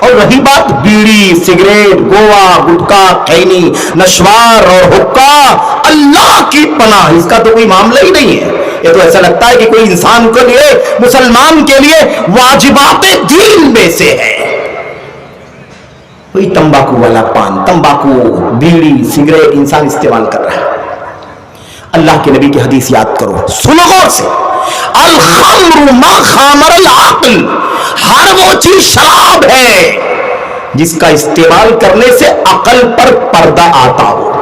اور رہی بات بیڑی، سگریٹ، گوا، گٹکا، خینی، نشوار اور حقہ، اللہ کی پناہ، اس کا تو کوئی معاملہ ہی نہیں ہے. یہ تو ایسا لگتا ہے کہ کوئی انسان کے لیے، مسلمان کے لیے واجبات دین میں سے ہے. کوئی تمباکو والا پان، تمباکو، بیڑی، سگریٹ انسان استعمال کر رہا ہے. اللہ کے نبی کی حدیث یاد کرو، سنو غور سے. الخمر ما خامر العقل، ہر وہ چیز شراب ہے جس کا استعمال کرنے سے عقل پر پردہ آتا ہو،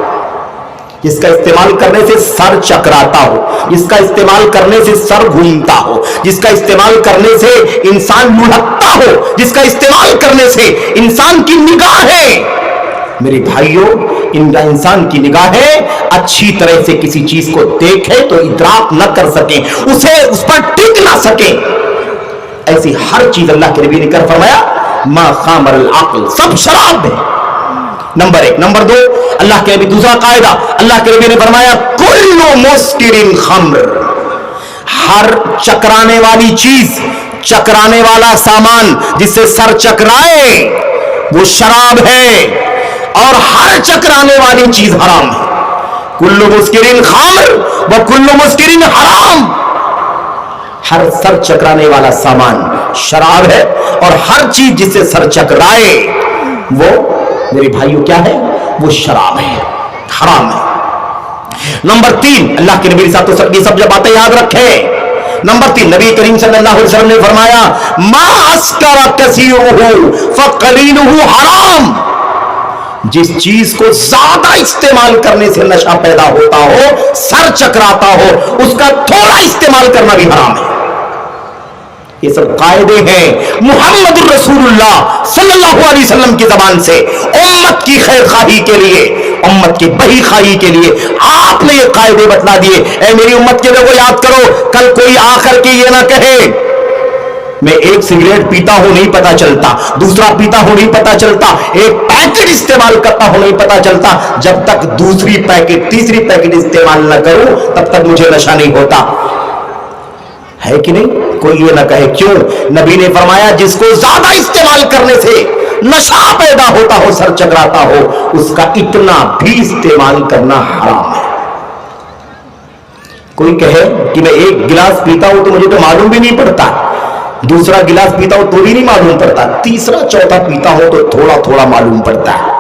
جس کا استعمال کرنے سے سر چکراتا ہو، جس کا استعمال کرنے سے سر گھومتا ہو، جس کا استعمال کرنے سے انسان لڑھکتا ہو، جس کا استعمال کرنے سے انسان کی نگاہیں، میرے بھائیوں، انسان کی نگاہیں اچھی طرح سے کسی چیز کو دیکھے تو ادراک نہ کر سکیں، اسے اس پر ٹک نہ سکیں، ایسی ہر چیز اللہ کے نبی نے کر فرمایا ما خامر العقل، سب شراب ہے. نمبر 1. نمبر 2، اللہ کے نبی دوسرا قاعدہ، اللہ کے نبی نے فرمایا کل مسکر خمر، ہر چکرانے والی چیز، چکرانے والا سامان جس سے سر چکرائے وہ شراب ہے، اور ہر چکرانے والی چیز حرام ہے. کل مسکر خمر و کل مسکر حرام، ہر سر چکرانے والا سامان شراب ہے، اور ہر چیز جس سے سر چکرائے وہ میرے بھائیوں کیا ہے؟ وہ شراب ہے، حرام ہے. نمبر 3، اللہ کے نبی یہ سب جب باتیں یاد رکھیں. نمبر 3، نبی کریم صلی اللہ علیہ وسلم نے فرمایا ما اسکر کثیرہ فقلیلہ حرام، جس چیز کو زیادہ استعمال کرنے سے نشہ پیدا ہوتا ہو، سر چکراتا ہو، اس کا تھوڑا استعمال کرنا بھی حرام ہے. یہ سب قاعدے ہیں محمد الرسول اللہ صلی اللہ علیہ وسلم کی زبان سے امت کی خیر خواہی کے لیے، امت کی بہی خواہی کے لیے آپ نے یہ قاعدے بتلا دیے. اے میری امت کے لوگوں یاد کرو، کل کوئی آ کر کے یہ نہ کہے میں ایک سگریٹ پیتا ہوں نہیں پتا چلتا، دوسرا پیتا ہوں نہیں پتا چلتا، ایک پیکٹ استعمال کرتا ہوں نہیں پتا چلتا، جب تک دوسری پیکٹ تیسری پیکٹ استعمال نہ کروں تب تک مجھے نشہ نہیں ہوتا. ہے کہ نہیں؟ کوئی یہ نہ کہے. کیوں؟ نبی نے فرمایا جس کو زیادہ استعمال کرنے سے نشہ پیدا ہوتا ہو، سر چکراتا ہو، اس کا اتنا بھی استعمال کرنا حرام ہے. کوئی کہے کہ میں ایک گلاس پیتا ہوں تو مجھے تو معلوم بھی نہیں پڑتا، دوسرا گلاس پیتا ہوں تو بھی نہیں معلوم پڑتا، تیسرا چوتھا پیتا ہوں تو تھوڑا تھوڑا معلوم پڑتا ہے،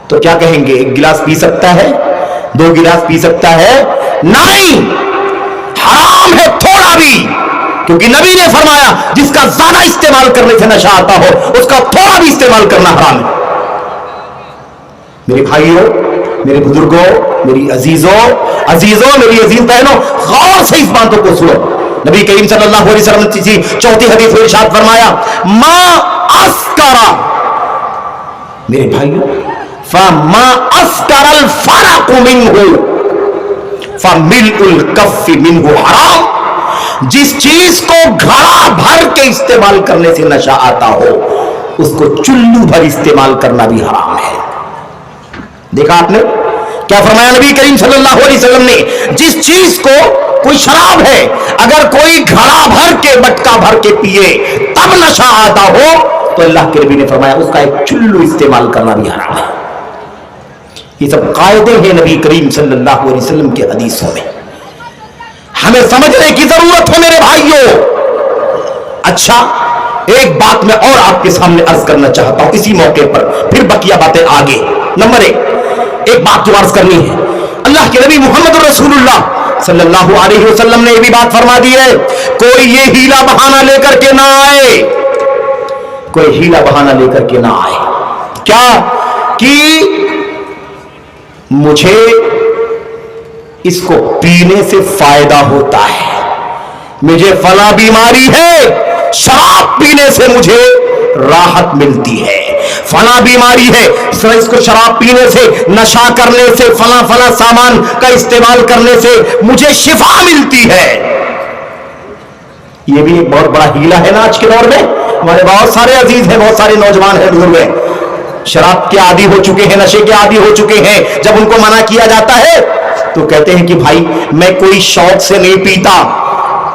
تو کیا کہیں گے؟ ایک گلاس پی سکتا ہے، 2 گلاس پی سکتا ہے؟ نہیں، حرام ہے تھوڑا بھی، کیونکہ نبی نے فرمایا جس کا زیادہ استعمال کرنے سے نشہ آتا ہو اس کا تھوڑا بھی استعمال کرنا حرام ہے. میرے بھائیوں، میرے بزرگوں، میری عزیزوں، میری عزیز بہنوں، غور سے اس باتوں کو سنو. نبی کریم صلی اللہ علیہ وسلم کی چوتھی حدیث میں ارشاد فرمایا ما اسکرا، میرے بھائیوں، فما اسکر الفرق منہ فملء الکف منہ حرام، جس چیز کو گھڑا بھر کے استعمال کرنے سے نشہ آتا ہو اس کو چلو بھر استعمال کرنا بھی حرام ہے. دیکھا آپ نے کیا فرمایا نبی کریم صلی اللہ علیہ وسلم نے؟ جس چیز کو، کوئی شراب ہے، اگر کوئی گھڑا بھر کے بٹکا بھر کے پیے تب نشہ آتا ہو تو اللہ کے نبی نے فرمایا اس کا ایک چلو استعمال کرنا بھی حرام ہے. یہ سب قاعدے ہیں نبی کریم صلی اللہ علیہ وسلم کے حدیثوں میں، ہمیں سمجھنے کی ضرورت ہے میرے بھائیوں. اچھا، ایک بات میں اور آپ کے سامنے عرض کرنا چاہتا ہوں اسی موقع پر، پھر بقیہ باتیں آگے. نمبر 1، ایک بات جو عرض کرنی ہے، اللہ کے نبی محمد رسول اللہ صلی اللہ علیہ وسلم نے یہ بھی بات فرما دی ہے، کوئی یہ ہیلا بہانہ لے کر کے نہ آئے، کوئی ہیلا بہانہ لے کر کے نہ آئے. کیا کہ مجھے اس کو پینے سے فائدہ ہوتا ہے، مجھے فلاں بیماری ہے، شراب پینے سے مجھے راحت ملتی ہے، فلاں بیماری ہے، اس کو شراب پینے سے، نشہ کرنے سے، فلاں فلاں سامان کا استعمال کرنے سے مجھے شفا ملتی ہے. یہ بھی ایک بہت بڑا ہیلا ہے نا آج کے دور میں. ہمارے بہت سارے عزیز ہیں، بہت سارے نوجوان ہیں، بزرگ ہیں، شراب کے عادی ہو چکے ہیں، نشے کے عادی ہو چکے ہیں. جب ان کو منع کیا جاتا ہے تو کہتے ہیں کہ بھائی میں کوئی شوق سے نہیں پیتا،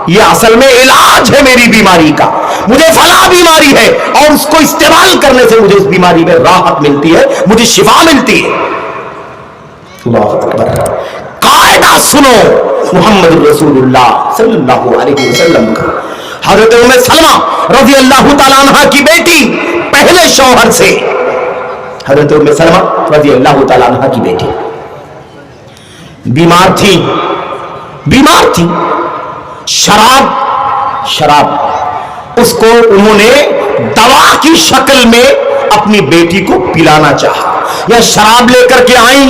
یہ اصل میں علاج ہے میری بیماری کا، مجھے فلاں بیماری ہے اور اس کو استعمال کرنے سے مجھے اس بیماری میں راحت ملتی ہے, مجھے شفا ملتی ہے. اللہ اکبر. قاعدہ سنو محمد رسول اللہ صلی اللہ علیہ وسلم کا. حضرت ام سلمہ رضی اللہ تعالیٰ عنہ کی بیٹی, پہلے شوہر سے, حضرت ام سلمہ رضی اللہ تعالیٰ عنہ کی بیٹی بیمار تھی. شراب اس کو انہوں نے دوا کی شکل میں اپنی بیٹی کو پلانا چاہا, یا شراب لے کر کے آئیں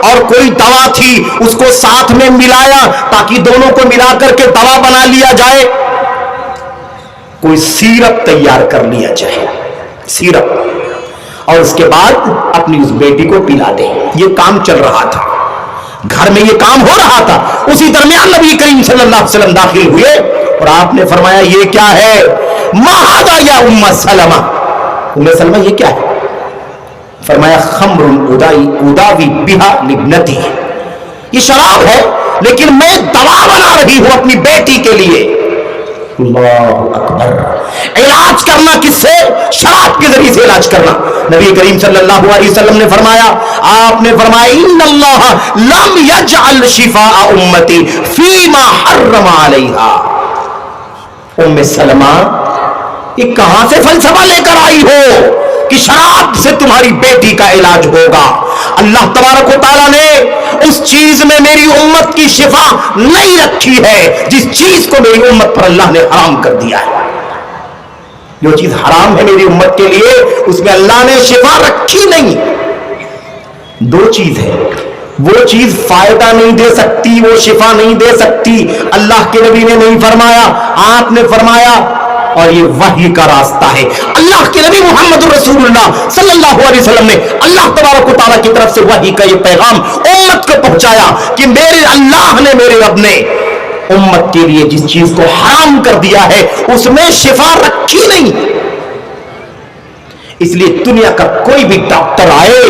اور کوئی دوا تھی اس کو ساتھ میں ملایا تاکہ دونوں کو ملا کر کے دوا بنا لیا جائے, کوئی سیرپ تیار کر لیا جائے, سیرپ, اور اس کے بعد اپنی اس بیٹی کو پلا دے. یہ کام چل رہا تھا, گھر میں یہ کام ہو رہا تھا. اسی درمیان نبی کریم صلی اللہ علیہ وسلم داخل ہوئے اور آپ نے فرمایا یہ کیا ہے؟ ما ھذا یا ام سلمہ. ام سلمہ یہ کیا ہے؟ فرمایا خمر اداوی بہا لابنتی, یہ شراب ہے لیکن میں دوا بنا رہی ہوں اپنی بیٹی کے لیے. اللہ اکبر. علاج کرنا کس سے؟ شراب کے ذریعے سے علاج کرنا. نبی کریم صلی اللہ علیہ وسلم نے فرمایا, آپ نے فرمایا ان اللہ لم یجعل شفاء امتی فیما حرم علیہا. ام سلمہ یہ کہاں سے فلسفہ لے کر آئی ہو کہ شراب سے تمہاری بیٹی کا علاج ہوگا؟ اللہ تبارک و تعالیٰ نے اس چیز میں میری امت کی شفا نہیں رکھی ہے جس چیز کو میری امت پر اللہ نے حرام کر دیا ہے. جو چیز حرام ہے میری امت کے لیے اس میں اللہ نے شفا رکھی نہیں. دو چیز ہے, وہ چیز فائدہ نہیں دے سکتی, وہ شفا نہیں دے سکتی. اللہ کے نبی نے نہیں فرمایا, آپ نے فرمایا, اور یہ وحی کا راستہ ہے. اللہ کے نبی محمد رسول اللہ صلی اللہ علیہ وسلم نے اللہ تبارک و تعالیٰ کی طرف سے وحی کا یہ پیغام امت کو پہنچایا کہ میرے اللہ نے, میرے رب نے امت کے لیے جس چیز کو حرام کر دیا ہے اس میں شفا رکھی نہیں. اس لیے دنیا کا کوئی بھی ڈاکٹر آئے,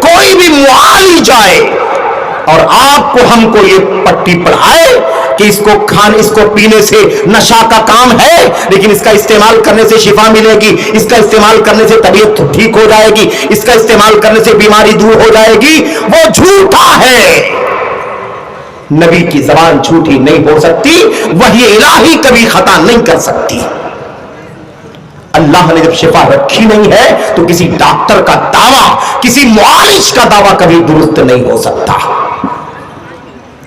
کوئی بھی معالج آئے اور آپ کو ہم کو یہ پٹی پڑھائے کہ اس کو کھانے, اس کو پینے سے نشہ کا کام ہے لیکن اس کا استعمال کرنے سے شفا ملے گی, اس کا استعمال کرنے سے طبیعت ٹھیک ہو جائے گی, اس کا استعمال کرنے سے بیماری دور ہو جائے گی, وہ جھوٹا ہے. نبی کی زبان جھوٹی نہیں ہو سکتی, وحی الہی کبھی خطا نہیں کر سکتی. اللہ نے جب شفا رکھی نہیں ہے تو کسی ڈاکٹر کا دعویٰ, کسی معالج کا دعویٰ کبھی درست نہیں ہو سکتا.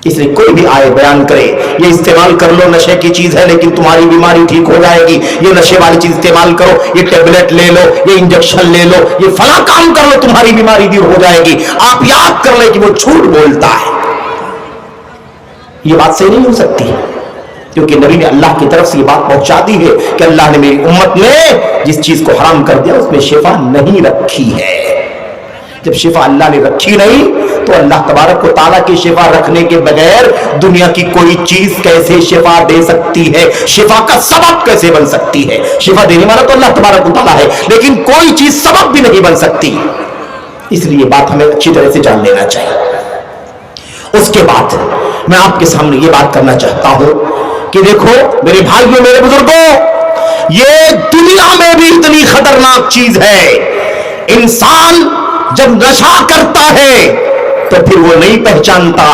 اس لیے کوئی بھی آئے بیان کرے یہ استعمال کر لو, نشے کی چیز ہے لیکن تمہاری بیماری ٹھیک ہو جائے گی, یہ نشے والی چیز استعمال کرو, یہ ٹیبلٹ لے لو, یہ انجیکشن لے لو, یہ فلاں کام کر لو, تمہاری بیماری دور ہو جائے گی, آپ یاد کر لیں کہ وہ جھوٹ بولتا ہے. یہ بات صحیح نہیں ہو سکتی کیونکہ نبی نے اللہ کی طرف سے یہ بات پہنچا دی ہے کہ اللہ نے میری امت میں جس چیز کو حرام کر دیا اس میں شفا نہیں رکھی ہے. جب شفا اللہ نے رکھی نہیں تو اللہ تبارک و تعالیٰ کی شفا رکھنے کے بغیر دنیا کی کوئی چیز کیسے شفا دے سکتی ہے, شفا کا سبب کیسے بن سکتی ہے؟ شفا دینے والا تو اللہ تبارک و تعالیٰ ہے لیکن کوئی چیز سبب بھی نہیں بن سکتی. اس لیے یہ بات ہمیں اچھی طرح سے جان لینا چاہیے. اس کے بعد میں آپ کے سامنے یہ بات کرنا چاہتا ہوں کہ دیکھو میرے بھائیوں, میرے بزرگوں, یہ دنیا میں بھی اتنی خطرناک چیز ہے. انسان جب نشہ کرتا ہے تو پھر وہ نہیں پہچانتا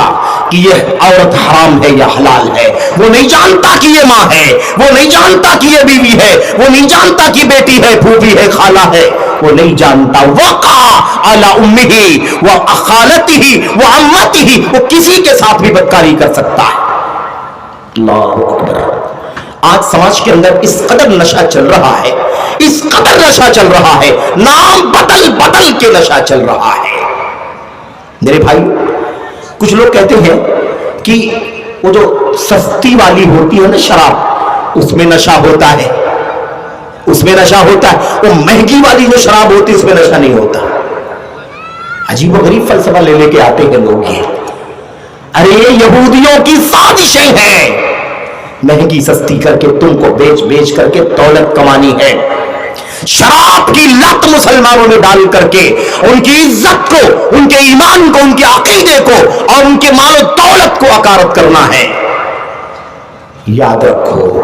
کہ یہ عورت حرام ہے یا حلال ہے, وہ نہیں جانتا کہ یہ ماں ہے, وہ نہیں جانتا کہ یہ بیوی ہے, وہ نہیں جانتا کہ بیٹی ہے, پھوپھی ہے, خالہ ہے, وہ نہیں جانتا. وقع علی امہ و خالتہ و عمتہ, وہ کسی کے ساتھ بھی بدکاری کر سکتا ہے. اللہ اکبر. آج سماج کے اندر اس قدر نشہ چل رہا ہے, اس قدر نشہ چل رہا ہے, نام بدل بدل کے نشہ چل رہا ہے. میرے بھائی, کچھ لوگ کہتے ہیں کہ وہ جو سستی والی ہوتی ہے نا شراب, اس میں نشہ ہوتا ہے, اس میں نشہ ہوتا ہے. وہ مہنگی والی جو شراب ہوتی ہے اس میں نشہ نہیں ہوتا. عجیب و غریب فلسفہ لے لے کے آتے ہیں لوگ. یہ ارے یہودیوں کی سازشیں ہیں, مہنگی سستی کر کے تم کو بیچ بیچ کر کے دولت کمانی ہے. شراب کی لت مسلمانوں میں ڈال کر کے ان کی عزت کو, ان کے ایمان کو, ان کے عقیدے کو اور ان کے مال و دولت کو اکارت کرنا ہے. یاد رکھو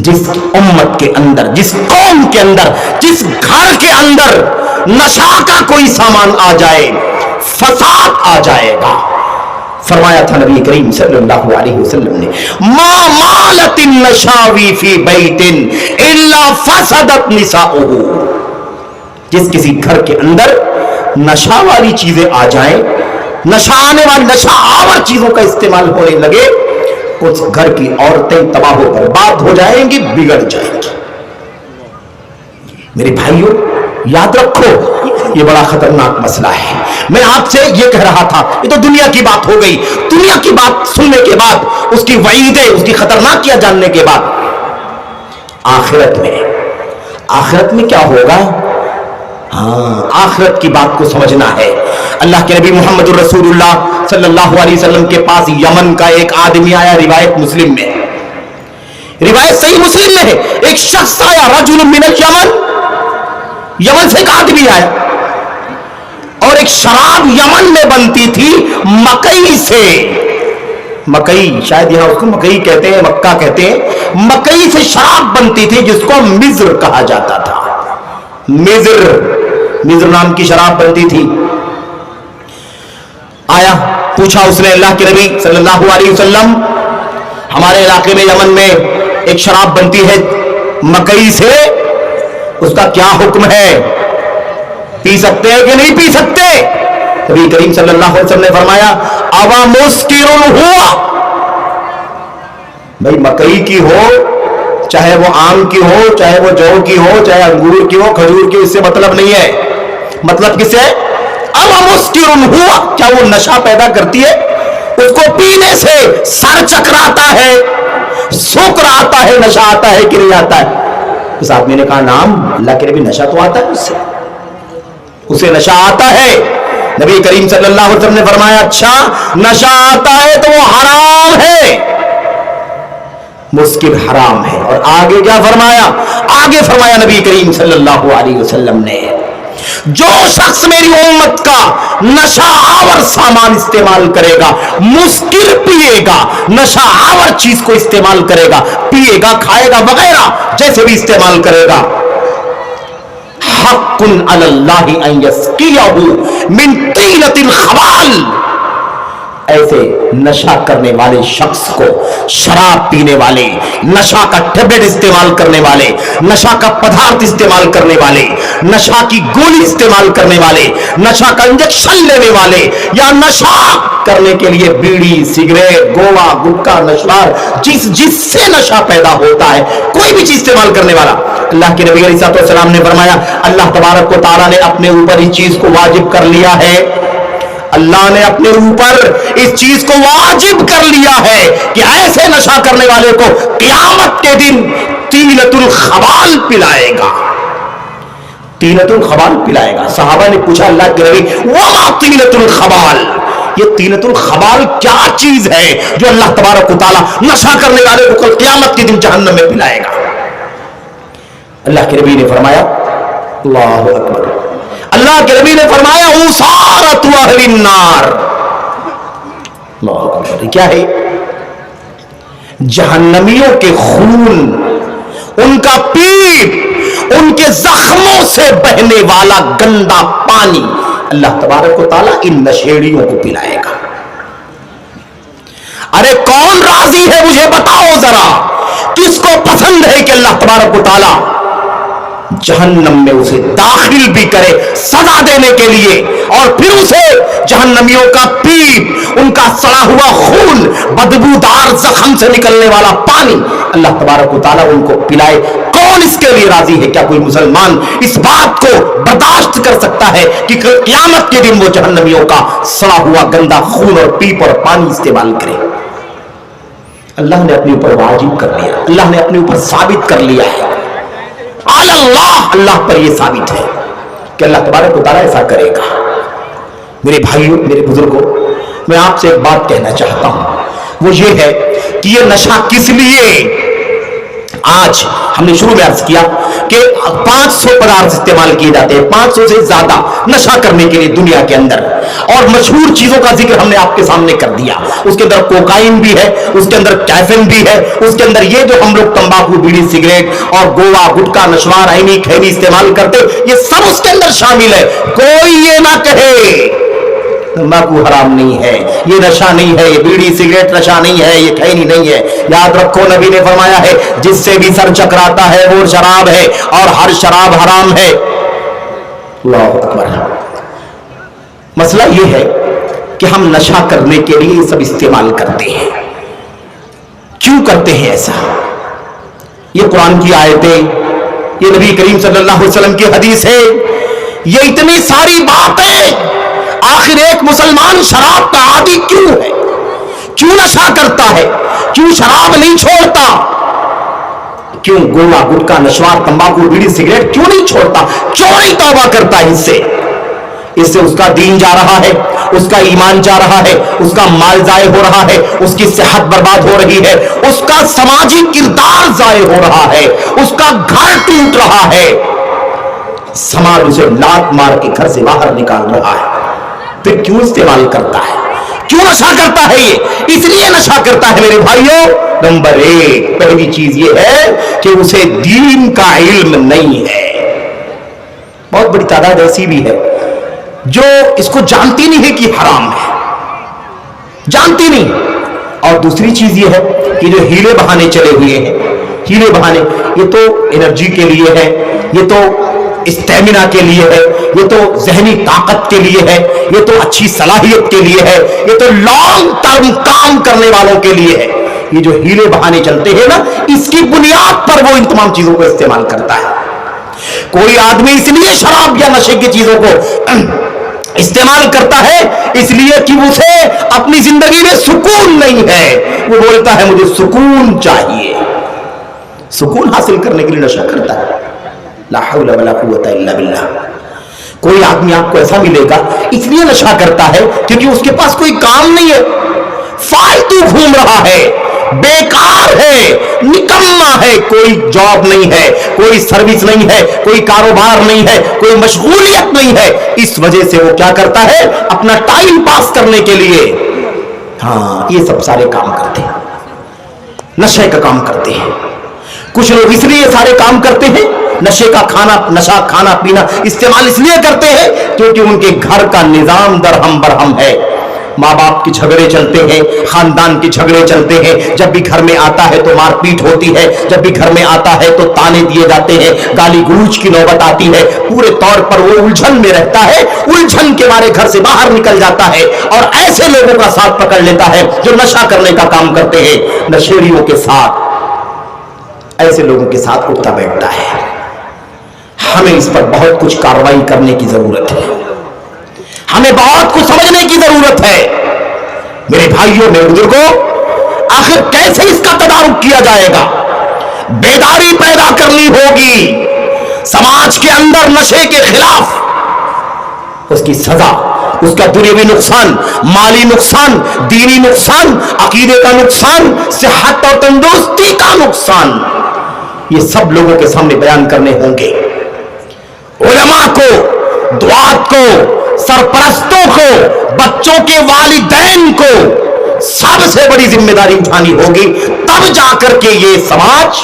جس امت کے اندر, جس قوم کے اندر, جس گھر کے اندر نشہ کا کوئی سامان آ جائے, فساد آ جائے گا. فرمایا تھا نبی کریم صلی اللہ علیہ وسلم نے, ما مالت النشاوی فی بیت الا فسدت نساؤہ. جس کسی گھر کے اندر نشہ والی چیزیں آ جائیں, نشہ آنے والی, نشہ آور چیزوں کا استعمال ہونے لگے, اس گھر کی عورتیں تباہ و برباد ہو جائیں گی, بگڑ جائیں گی. میرے بھائیوں یاد رکھو, یہ بڑا خطرناک مسئلہ ہے. میں آپ سے یہ کہہ رہا تھا, یہ تو دنیا کی بات ہو گئی. دنیا کی بات سننے کے بعد, اس کی وعیدیں, اس کی خطرناکیاں جاننے کے بعد, آخرت میں کیا ہوگا؟ ہاں, آخرت کی بات کو سمجھنا ہے. اللہ کے نبی محمد الرسول اللہ صلی اللہ علیہ وسلم کے پاس یمن کا ایک آدمی آیا. روایت مسلم میں, روایت صحیح مسلم میں ہے. ایک شخص آیا, رجل من الیمن, یمن سے ایک آدمی آیا, اور ایک شراب یمن میں بنتی تھی مکئی سے. مکئی, شاید یہاں اس کو مکئی کہتے ہیں, مکہ کہتے ہیں. مکئی سے شراب بنتی تھی جس کو مزر کہا جاتا تھا. مزر نام کی شراب بنتی تھی. آیا, پوچھا اس نے اللہ کے نبی صلی اللہ علیہ وسلم, ہمارے علاقے میں یمن میں ایک شراب بنتی ہے مکئی سے, اس کا کیا حکم ہے؟ پی سکتے ہیں کہ نہیں پی سکتے؟ نبی کریم صلی اللہ علیہ وسلم نے فرمایا, اوا مسکر ہوا. بھائی مکئی کی ہو, چاہے وہ آم کی ہو, چاہے وہ جو کی ہو, چاہے انگور کی ہو, کھجور کی, اس سے مطلب نہیں ہے. مطلب کس ہے؟ اوا مسکر ہوا, کیا وہ نشہ پیدا کرتی ہے؟ اس کو پینے سے سر چکراتا ہے, سکر آتا ہے, نشہ آتا ہے کہ نہیں آتا ہے؟ اس آدمی نے کہا نام, اللہ کے نبی نشہ تو آتا ہے, اسے نشہ آتا ہے. نبی کریم صلی اللہ علیہ وسلم نے فرمایا, اچھا نشہ آتا ہے تو وہ حرام ہے, مسکر حرام ہے. اور آگے کیا فرمایا؟ آگے فرمایا نبی کریم صلی اللہ علیہ وسلم نے, جو شخص میری امت کا نشہ آور سامان استعمال کرے گا, مسکر پیے گا, نشہ آور چیز کو استعمال کرے گا, پیے گا, کھائے گا وغیرہ, جیسے بھی استعمال کرے گا, حق علی اللہ ان یسقیہ من طینۃ الخبال. ایسے نشہ کرنے والے شخص کو, شراب پینے والے, نشہ کا ٹیبلٹ استعمال کرنے والے, نشہ کا پدارتھ استعمال کرنے والے, نشہ کی گولی استعمال کرنے والے, نشہ کا انجیکشن لینے والے, یا نشہ کرنے کے لیے بیڑی, سگریٹ, گوا, گٹکا, نشوار, جس سے نشہ پیدا ہوتا ہے, کوئی بھی چیز استعمال کرنے والا, اللہ کے نبی علیہ السلام نے فرمایا, اللہ تبارک و تعالیٰ نے اپنے اوپر اس چیز کو واجب کر لیا ہے. اللہ نے اپنے اوپر اس چیز کو واجب کر لیا ہے کہ ایسے نشہ کرنے والے کو قیامت کے دن طینۃ الخبال پلائے گا. طینۃ الخبال پلائے گا. صحابہ نے پوچھا اللہ کے نبی, وما طینۃ الخبال, یہ طینۃ الخبال کیا چیز ہے جو اللہ تبارک و تعالیٰ نشہ کرنے والے کو کل قیامت کے دن جہنم میں پلائے گا؟ اللہ کے نبی نے فرمایا, اللہ اکبر, اللہ کے نبی نے فرمایا, عصارۃ اہل النار. اللہ اکبر, کیا ہے؟ جہنمیوں کے خون, ان کا پیپ, ان کے زخموں سے بہنے والا گندا پانی اللہ تبارک و تعالیٰ ان نشیڑیوں کو پلائے گا. ارے کون راضی ہے مجھے بتاؤ ذرا, کس کو پسند ہے کہ اللہ تبارک و تعالیٰ جہنم میں اسے داخل بھی کرے سزا دینے کے لیے, اور پھر اسے جہنمیوں کا پیپ, ان کا سڑا ہوا خون, بدبودار زخم سے نکلنے والا پانی اللہ تبارک و تعالیٰ ان کو پلائے؟ کون اس کے لیے راضی ہے؟ کیا کوئی مسلمان اس بات کو برداشت کر سکتا ہے کہ قیامت کے دن وہ جہنمیوں کا سڑا ہوا گندا خون اور پیپ اور پانی استعمال کرے؟ اللہ نے اپنے اوپر واجب کر لیا, اللہ نے اپنے اوپر ثابت کر لیا ہے. اللہ, اللہ پر یہ ثابت ہے کہ اللہ تبارک و تعالیٰ ایسا کرے گا. میرے بھائیوں, میرے بزرگوں, میں آپ سے ایک بات کہنا چاہتا ہوں, وہ یہ ہے کہ یہ نشہ کس لیے آج ہم نے شروع میں عرض کیا کہ 500 پدارث استعمال کیے جاتے ہیں، 500 سے زیادہ نشہ کرنے کے لیے دنیا کے اندر، اور مشہور چیزوں کا ذکر ہم نے آپ کے سامنے کر دیا۔ اس کے اندر کوکائن بھی ہے، اس کے اندر کیفین بھی ہے، اس کے اندر یہ جو ہم لوگ تمباکو، بیڑی، سگریٹ اور گوا، گٹکا، نشوار، عینی، کھینی استعمال کرتے، یہ سب اس کے اندر شامل ہے۔ کوئی یہ نہ کہے تمباکو حرام نہیں ہے، یہ نشہ نہیں ہے، یہ بیڑی سگریٹ نشہ نہیں ہے، یہ کھینی نہیں ہے۔ یاد رکھو نبی نے فرمایا ہے جس سے بھی سر چکراتا ہے وہ شراب ہے، اور ہر شراب حرام ہے۔ اللہ اکبر۔ مسئلہ یہ ہے کہ ہم نشہ کرنے کے لیے یہ سب استعمال کرتے ہیں۔ کیوں کرتے ہیں ایسا؟ یہ قرآن کی آیتیں، یہ نبی کریم صلی اللہ علیہ وسلم کی حدیث ہے، یہ اتنی ساری باتیں۔ آخر ایک مسلمان شراب کا عادی کیوں ہے؟ کیوں نشہ کرتا ہے؟ کیوں شراب نہیں چھوڑتا؟ کیوں گولا، گٹکا، نشوار، تمباکو، بیڑی، سگریٹ کیوں نہیں چھوڑتا؟ کیوں نہیں توبہ کرتا؟ اس سے اس کا دین جا رہا ہے، اس کا ایمان جا رہا ہے، اس کا مال ضائع ہو رہا ہے، اس کی صحت برباد ہو رہی ہے، اس کا سماجی کردار ضائع ہو رہا ہے، اس کا گھر ٹوٹ رہا ہے، سماج اسے لات مار کے گھر سے باہر نکال رہا ہے۔ پھر کیوں استعمال کرتا ہے؟ کیوں نشہ کرتا ہے؟ یہ اس لیے نشہ کرتا ہے میرے بھائیوں، نمبر 1 پہلی چیز یہ ہے کہ اسے دین کا علم نہیں ہے۔ بہت بڑی تعداد ایسی بھی ہے جو اس کو جانتی نہیں ہے کہ حرام ہے، جانتی نہیں۔ اور دوسری چیز یہ ہے کہ جو ہیلے بہانے چلے ہوئے ہیں، ہیلے بہانے، یہ تو انرجی کے لیے ہے، یہ تو اسٹیمنا کے لیے ہے، یہ تو ذہنی طاقت کے لیے ہے، یہ تو اچھی صلاحیت کے لیے ہے، یہ تو لانگ ٹرم کام کرنے والوں کے لیے ہے۔ یہ جو ہیلے بہانے چلتے ہیں نا، اس کی بنیاد پر وہ ان تمام چیزوں کو استعمال کرتا ہے۔ کوئی آدمی اس لیے شراب یا نشے کی چیزوں کو استعمال کرتا ہے اس لیے کہ اسے اپنی زندگی میں سکون نہیں ہے، وہ بولتا ہے مجھے سکون چاہیے، سکون حاصل کرنے کے لیے نشہ کرتا ہے۔ لا حول ولا قوت الا باللہ۔ کوئی آدمی آپ کو ایسا ملے گا اس لیے نشہ کرتا ہے کیونکہ اس کے پاس کوئی کام نہیں ہے، فالتو گھوم رہا ہے، بیکار ہے، نکما ہے، کوئی جاب نہیں ہے، کوئی سروس نہیں ہے، کوئی کاروبار نہیں ہے، کوئی مشغولیت نہیں ہے، اس وجہ سے وہ کیا کرتا ہے؟ اپنا ٹائم پاس کرنے کے لیے ہاں یہ سب سارے کام کرتے ہیں، نشے کا کام کرتے ہیں۔ کچھ لوگ اس لیے سارے کام کرتے ہیں، نشے کا نشہ کھانا پینا استعمال اس لیے کرتے ہیں کیونکہ ان کے گھر کا نظام درہم برہم ہے، ماں باپ کے جھگڑے چلتے ہیں، خاندان کے جھگڑے چلتے ہیں، جب بھی گھر میں آتا ہے تو مار پیٹ ہوتی ہے، جب بھی گھر میں آتا ہے تو تانے دیے جاتے ہیں، گالی گلوچ کی نوبت آتی ہے، پورے طور پر وہ الجھن میں رہتا ہے، الجھن کے مارے گھر سے باہر نکل جاتا ہے اور ایسے لوگوں کا ساتھ پکڑ لیتا ہے جو نشہ کرنے کا کام کرتے ہیں، نشیڑیوں کے ساتھ، ایسے لوگوں کے ساتھ اٹھتا بیٹھتا ہے۔ ہمیں اس پر بہت کچھ کارروائی کرنے کی ضرورت ہے، ہمیں بہت کچھ سمجھنے کی ضرورت ہے میرے بھائیوں، میرے بزرگوں۔ آخر کیسے اس کا تدارک کیا جائے گا؟ بیداری پیدا کرنی ہوگی سماج کے اندر نشے کے خلاف، اس کی سزا، اس کا دنیاوی نقصان، مالی نقصان، دینی نقصان، عقیدے کا نقصان، صحت اور تندرستی کا نقصان، یہ سب لوگوں کے سامنے بیان کرنے ہوں گے۔ علماء کو، دعات کو، سرپرستوں کو، بچوں کے والدین کو سب سے بڑی ذمہ داری اٹھانی ہوگی، تب جا کر کے یہ سماج،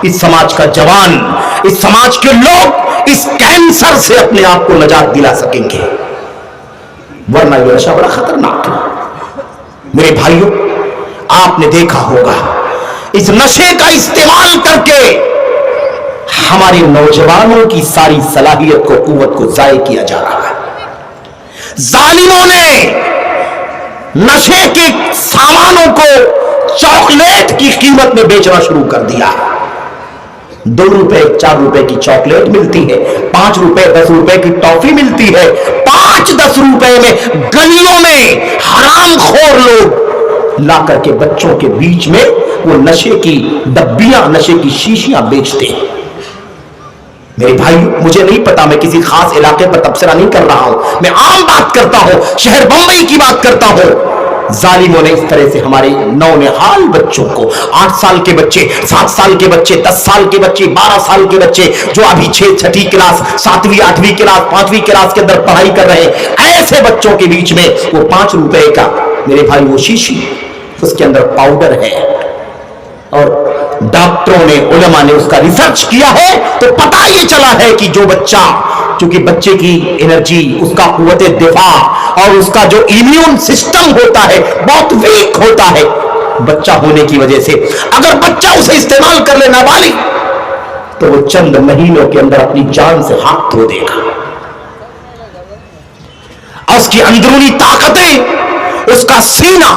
اس سماج کا جوان، اس سماج کے لوگ اس کینسر سے اپنے آپ کو نجات دلا سکیں گے، ورنہ یہ نشہ بڑا خطرناک ہے۔ میرے بھائیوں، آپ نے دیکھا ہوگا اس نشے کا استعمال کر کے ہمارے نوجوانوں کی ساری صلاحیت کو، قوت کو ضائع کیا جا رہا ہے۔ ظالموں نے نشے کے سامانوں کو چاکلیٹ کی قیمت میں بیچنا شروع کر دیا۔ 2 روپے 4 روپے کی چاکلیٹ ملتی ہے، 5 روپے 10 روپے کی ٹافی ملتی ہے، 5-10 روپے میں گلیوں میں حرام خور لوگ لا کر کے بچوں کے بیچ میں وہ نشے کی ڈبیاں، نشے کی شیشیاں بیچتے ہیں۔ میرے بھائی، مجھے نہیں پتا، میں کسی خاص علاقے پر تبصرہ نہیں کر رہا ہوں، میں عام بات کرتا ہوں، شہر بمبئی کی بات کرتا ہوں۔ ظالموں نے اس طرح سے ہمارے نونہال بچوں کو، 8 سال کے بچے، 7 سال کے بچے، 10 سال کے بچے، 12 سال کے بچے جو ابھی 6ٹھی کلاس، 7ویں 8ویں کلاس، 5ویں کلاس کے اندر پڑھائی کر رہے ہیں، ایسے بچوں کے بیچ میں وہ 5 روپے کا میرے بھائی وہ شیشی، اس کے اندر پاؤڈر ہے، اور ڈاکٹروں نے، علماء نے اس کا ریسرچ کیا ہے تو پتہ یہ چلا ہے کہ جو بچہ، چونکہ بچے کی انرجی، اس کا قوت دفاع اور اس کا جو امیون سسٹم ہوتا ہے بہت ویک ہوتا ہے بچہ ہونے کی وجہ سے، اگر بچہ اسے استعمال کر لے نابالغ تو وہ چند مہینوں کے اندر اپنی جان سے ہاتھ دھو دے گا، اور اس کی اندرونی طاقتیں، اس کا سینہ،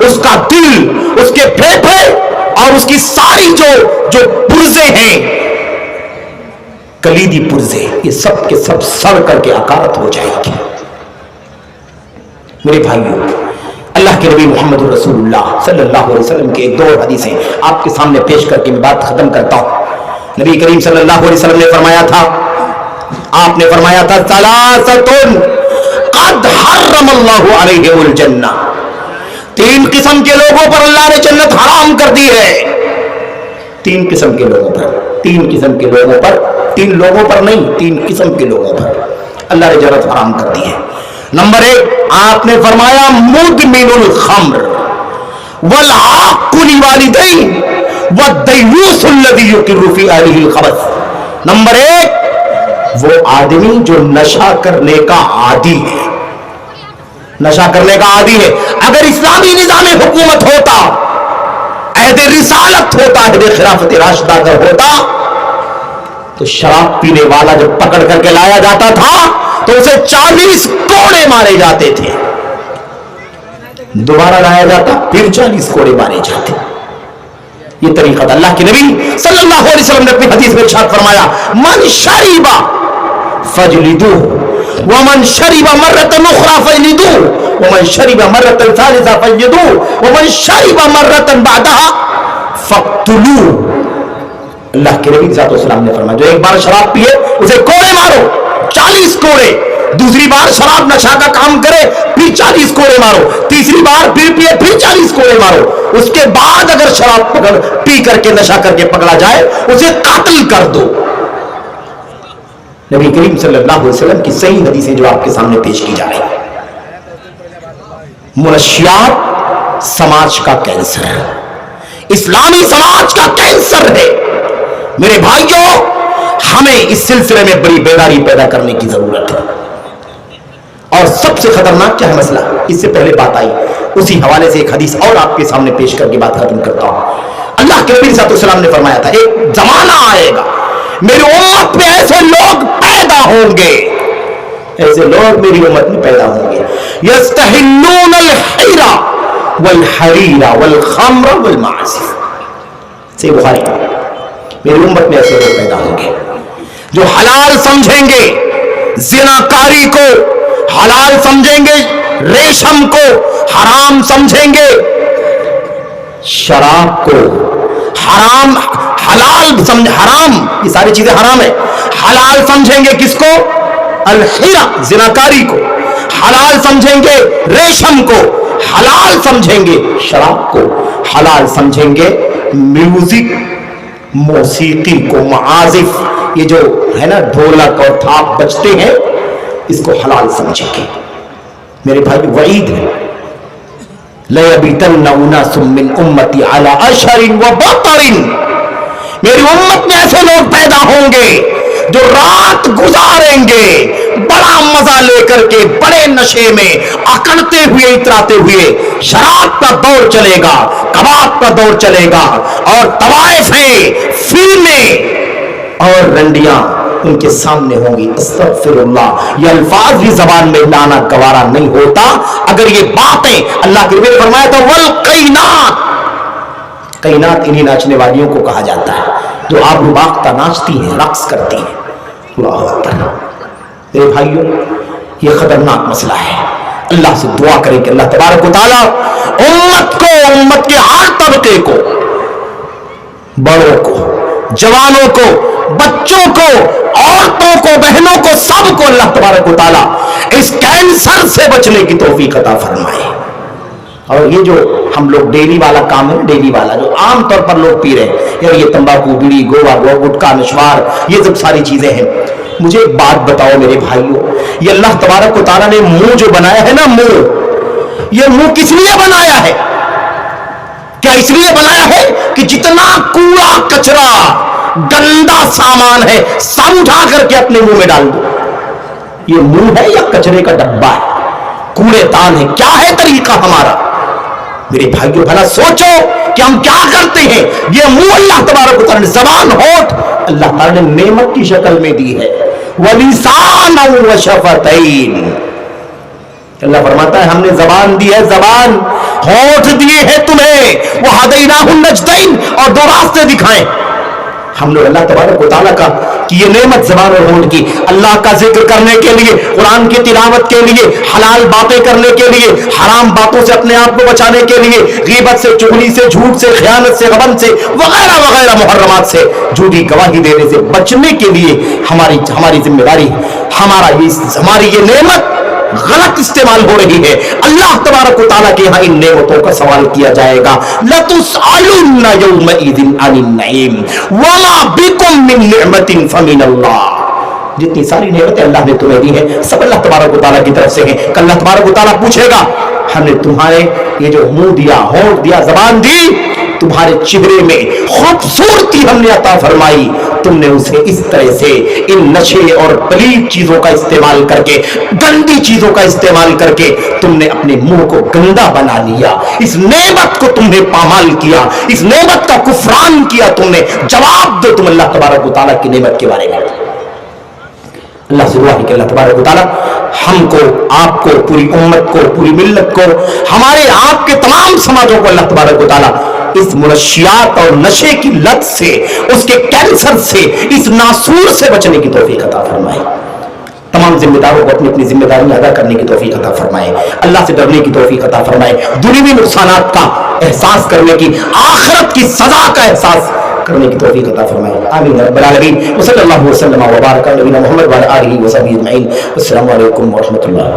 اس کا دل، اس کے پھیپھڑے اور اس کی ساری جو پرزے ہیں، کلیدی پرزے، یہ سب کے سب سڑ کر کے اکارت ہو جائیں گے۔ میرے بھائیوں، اللہ کے نبی محمد رسول اللہ صلی اللہ علیہ وسلم کے ایک دو حدیثیں آپ کے سامنے پیش کر کے میں بات ختم کرتا ہوں۔ نبی کریم صلی اللہ علیہ وسلم نے فرمایا تھا، آپ نے فرمایا تھا، ثلاثۃ قد حرم اللہ علیہم الجنہ، 3 قسم کے لوگوں پر اللہ نے جنت حرام کر دی ہے۔ 3 قسم کے لوگوں پر، 3 قسم کے لوگوں پر، 3 لوگوں پر نہیں، 3 قسم کے لوگوں پر اللہ نے جنت حرام کر دی ہے۔ نمبر 1، آپ نے فرمایا مدمن الخمر والعاق لوالدین والدیوث الذی یقر فی اہلہ الخبث۔ نمبر 1، وہ آدمی جو نشہ کرنے کا عادی ہے، نشہ کرنے کا عادی ہے۔ اگر اسلامی نظام حکومت ہوتا، عہد رسالت ہوتا، عہد خلافت راشدہ اگر ہوتا تو شراب پینے والا جب پکڑ کر کے لایا جاتا تھا تو اسے 40 کوڑے مارے جاتے تھے، دوبارہ لایا جاتا پھر 40 کوڑے مارے جاتے۔ یہ طریقہ تھا۔ اللہ کے نبی صلی اللہ علیہ وسلم نے اپنی حدیث میں ارشاد فرمایا، من شرب فجلدوه ومن شرب مرة أخرى فجلدوه ومن شرب مرة ثالثة فجلدوه ومن شرب مرة بعدها فاقتلوه۔ اللہ کے نبی صلی اللہ علیہ وسلم نے فرمایا، جو ایک بار شراب پیے اسے کوڑے مارو، 40 کوڑے، دوسری بار شراب نشہ کا کام کرے پھر 40 کوڑے مارو، تیسری بار پھر پیے پھر 40 کوڑے مارو، اس کے بعد اگر شراب پی کر کے نشہ کر کے پکڑا جائے اسے قتل کر دو۔ نبی کریم صلی اللہ علیہ وسلم کی صحیح حدیثیں جو آپ کے سامنے پیش کی جا رہی ہیں۔ منشیات سماج کا کینسر ہے، اسلامی سماج کا کینسر ہے۔ میرے بھائیوں، ہمیں اس سلسلے میں بڑی بیداری پیدا کرنے کی ضرورت ہے۔ اور سب سے خطرناک کیا ہے مسئلہ، اس سے پہلے بات آئی، اسی حوالے سے ایک حدیث اور آپ کے سامنے پیش کر کے بات ختم کرتا ہوں۔ اللہ کے نبی صلی اللہ علیہ وسلم نے فرمایا تھا، ایک زمانہ آئے گا میری امت میں ایسے لوگ پیدا ہوں گے، ایسے لوگ میری امت میں پیدا ہوں گے، یستحلون الحیرہ والحریر والخمر والمعازف۔ صحیح بخاری، میری امت میں ایسے لوگ پیدا ہوں گے جو حلال سمجھیں گے زناکاری کو، حلال سمجھیں گے ریشم کو، حرام سمجھیں گے شراب کو، حرام حلال سمجھ، حرام یہ ساری چیزیں حرام ہے، حلال سمجھیں گے کس کو؟ الحیرہ زناکاری کو، حلال سمجھیں گے ریشم کو، حلال سمجھیں گے شراب کو، حلال سمجھیں گے میوزک موسیقی کو، معازف یہ جو ہے نا ڈھولک اور تھاپ بجتے ہیں اس کو حلال سمجھیں گے۔ میرے بھائی وعید ہے، لَيَبِتَنَّ أُنَاسٌ مِّنْ أُمَّتِي عَلَىٰ أَشْهَرٍ وَبَطَرٍ۔ میری امت میں ایسے لوگ پیدا ہوں گے جو رات گزاریں گے بڑا مزہ لے کر کے، بڑے نشے میں اکڑتے ہوئے اتراتے ہوئے، شراب کا دور چلے گا، کباب کا دور چلے گا، اور طوائفیں، فلمیں اور رنڈیاں ان کے سامنے ہوں گی۔ استغفر اللہ، یہ الفاظ بھی زبان میں لانا گوارا نہیں ہوتا اگر یہ باتیں اللہ کے نبی نے فرمایا تھا، والقینات، قینات انہی ناچنے والیوں کو کہا جاتا ہے جو آب باختہ ناچتی ہیں، رقص کرتی ہیں۔ اللہ اکبر۔ میرے بھائیوں، یہ خطرناک مسئلہ ہے، اللہ سے دعا کریں کہ اللہ تبارک و تعالی امت کو، امت کے ہر طبقے کو، بڑوں کو، جوانوں کو، بچوں کو، عورتوں کو، بہنوں کو، سب کو اللہ تبارک و تعالی اس کینسر سے بچنے کی توفیق عطا فرمائے۔ اور یہ جو ہم لوگ ڈیلی والا کام ہے، ڈیلی والا جو عام طور پر لوگ پی رہے ہیں، یار یہ تمباکو، بیڑی، گوا، گٹکا، نشوار، یہ سب ساری چیزیں ہیں. مجھے ایک بات بتاؤ میرے بھائیوں، یہ اللہ تبارک و تعالیٰ نے منہ جو بنایا ہے نا، منہ، یہ منہ کس لیے بنایا ہے؟ کیا اس لیے بنایا ہے کہ جتنا کوڑا کچرا گندا سامان ہے سب اٹھا کر کے اپنے منہ میں ڈال دو؟ یہ منہ ہے یا کچرے کا ڈبہ ہے، کوڑے دان ہے؟ کیا ہے طریقہ ہمارا؟ میرے بھائیوں بھلا سوچو کہ ہم کیا کرتے ہیں. یہ منہ اللہ تبارک و تعالیٰ نے، زبان، ہونٹ اللہ تعالیٰ نے نعمت کی شکل میں دی ہے. وَلِسَانًا وَشَفَتَيْن، اللہ فرماتا ہے ہم نے زبان دی ہے، زبان، ہونٹ دیے ہیں تمہیں، وَهَدَيْنَاهُ النَّجْدَيْنِ، اور دو راستے دکھائیں. ہم لوگ اللہ تبارک و تعالیٰ کا کہ یہ نعمت زبان اور ہونٹ کی، اللہ کا ذکر کرنے کے لیے، قرآن کی تلاوت کے لیے، حلال باتیں کرنے کے لیے، حرام باتوں سے اپنے آپ کو بچانے کے لیے، غیبت سے، چغلی سے، جھوٹ سے، خیانت سے، غبن سے، وغیرہ وغیرہ محرمات سے، جھوٹی گواہی دینے سے بچنے کے لیے ہماری ذمہ داری، ہماری یہ نعمت غلط استعمال ہو رہی ہے. اللہ تبارک و تعالیٰ کے یہاں ان نعمتوں کا سوال کیا جائے گا. لَتُسْأَلُنَّ يَوْمَئِذٍ عَنِ النَّعِيمِ وَمَا بِكُم مِّن نِّعْمَةٍ فَمِنَ اللَّهِ. جتنی ساری نعمتیں اللہ نے تمہیں دی ہیں سب اللہ تبارک و تعالیٰ کی طرف سے ہیں. کل اللہ تبارک و تعالیٰ پوچھے گا ہم نے تمہارے یہ جو منہ دیا، ہونٹ دیا، زبان دی، تمہارے چہرے میں خوبصورتی ہم نے عطا فرمائی، تم نے اسے اس طرح سے ان نشے اور پلید چیزوں کا استعمال کر کے، گندی چیزوں کا استعمال کر کے تم نے اپنے منہ کو گندا بنا لیا. اس نعمت کو تم نے پامال کیا، اس نعمت کا کفران کیا تم نے. جواب دو تم اللہ تبارک و تعالیٰ کی نعمت کے بارے میں. اللہ سے دعا ہے کہ اللہ تبارک و تعالیٰ ہم کو، آپ کو، پوری امت کو، پوری ملت کو، ہمارے آپ کے تمام سماجوں کو اللہ تبارک و تعالیٰ اس منشیات اور نشے کی لت سے، اس کے کینسر سے، اس ناسور سے بچنے کی توفیق عطا فرمائے. تمام ذمہ داروں کو اپنی اپنی ذمہ داریاں ادا کرنے کی توفیق عطا فرمائے. اللہ سے ڈرنے کی توفیق عطا فرمائے. دنیوی نقصانات کا احساس کرنے کی، آخرت کی سزا کا احساس کرنے کی توفیق عطا فرمائے. آمین رب العالمین. وصلی اللہ وسلم وبارک علی نبینا محمد وعلی آلہ وصحبہ اجمعین. السلام علیکم ورحمۃ اللہ.